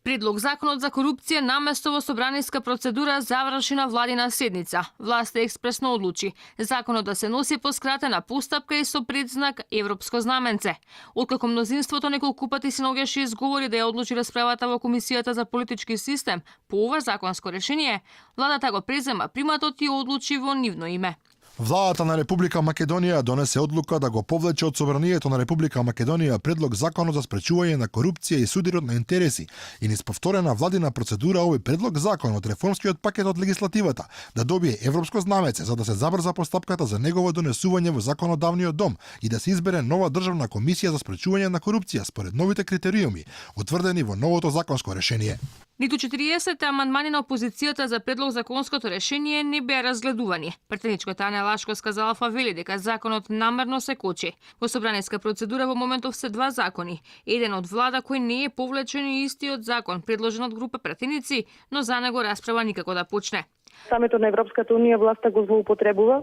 Предлог законот за корупција наместо во собраниска процедура заврши на владина седница. Власта експресно одлучи законот да се носи по скратена постапка и со предзнак европско знаменце. Откако мнозинството неколку пати се наоѓаше изговори да ја одлучи расправата во Комисијата за политички систем по ова законско решение, владата го презема приматот и одлучи во нивно име. Владата на Република Македонија донесе одлука да го повлече од Собранието на Република Македонија предлог законот за спречување на корупција и судирот на интереси и низ повторена владина процедура овој предлог закон од реформскиот пакет од легислативата да добие европско знамеце за да се забрза постапката за негово донесување во законодавниот дом и да се избере нова државна комисија за спречување на корупција според новите критериуми утврдени во новото законско решение. Ниту 40 амандмани на опозицијата за предлог законското решение не беа разгледувани. Претеничката Ана Лашковска за Алфа вели дека законот намерно се кочи. Во собраниска процедура во моментов се два закони. Еден од влада кој не е повлечен и истиот закон предложен од група претеници, но за него расправа никако да почне. Самето на Европската унија власта го злоупотребува,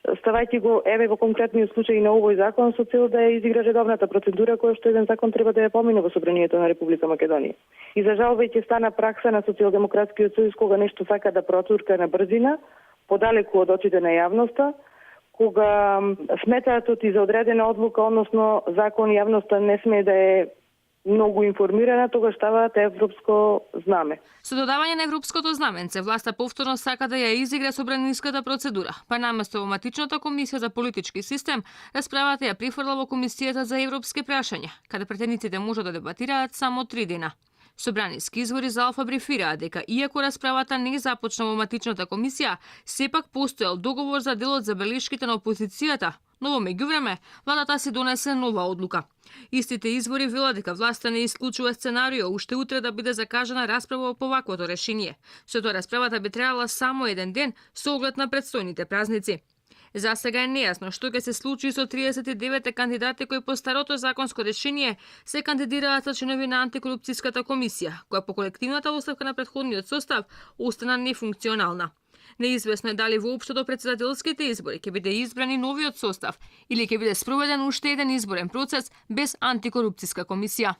ставајќи го еве во конкретниот случај на овој закон со цел да ја изигра редовната процедура која што еден закон треба да ја помине во Собранието на Република Македонија. И за жал веќе стана пракса на Социјалдемократскиот сојуз кога нешто сака да процурка на брзина, подалеку од очите на јавноста, кога сметаат и за одредена одлука, односно закон, јавноста не смее да е многу информирана, тогаш ставаат европско знаме. Со додавање на европското знаменце, власта повторно сака да ја изигра собраниската процедура, па наместо во матичната комисија за политички систем, расправата ја прифрла во комисијата за европски прашања, каде претениците можат да дебатираат само 3 дена. Собраниски извори за Алфа брифираат дека иако расправата не започна во матичната комисија, сепак постоел договор за дел од забелешките на опозицијата, но во меѓувреме владата си донесе нова одлука. Истите извори велат дека власта не исклучува сценарио уште утре да биде закажана расправа по ваквото решение. Со тоа расправата би требала само еден ден со оглед на предстојните празници. За сега е нејасно што ќе се случи со 39 кандидати кои по старото законско решение се кандидираат за членови на антикорупцијската комисија, која по колективната оставка на претходниот состав остана нефункционална. Неизвестно е дали воопшто до претседателските избори ќе биде избран и новиот состав или ќе биде спроведен уште еден изборен процес без антикорупцијска комисија.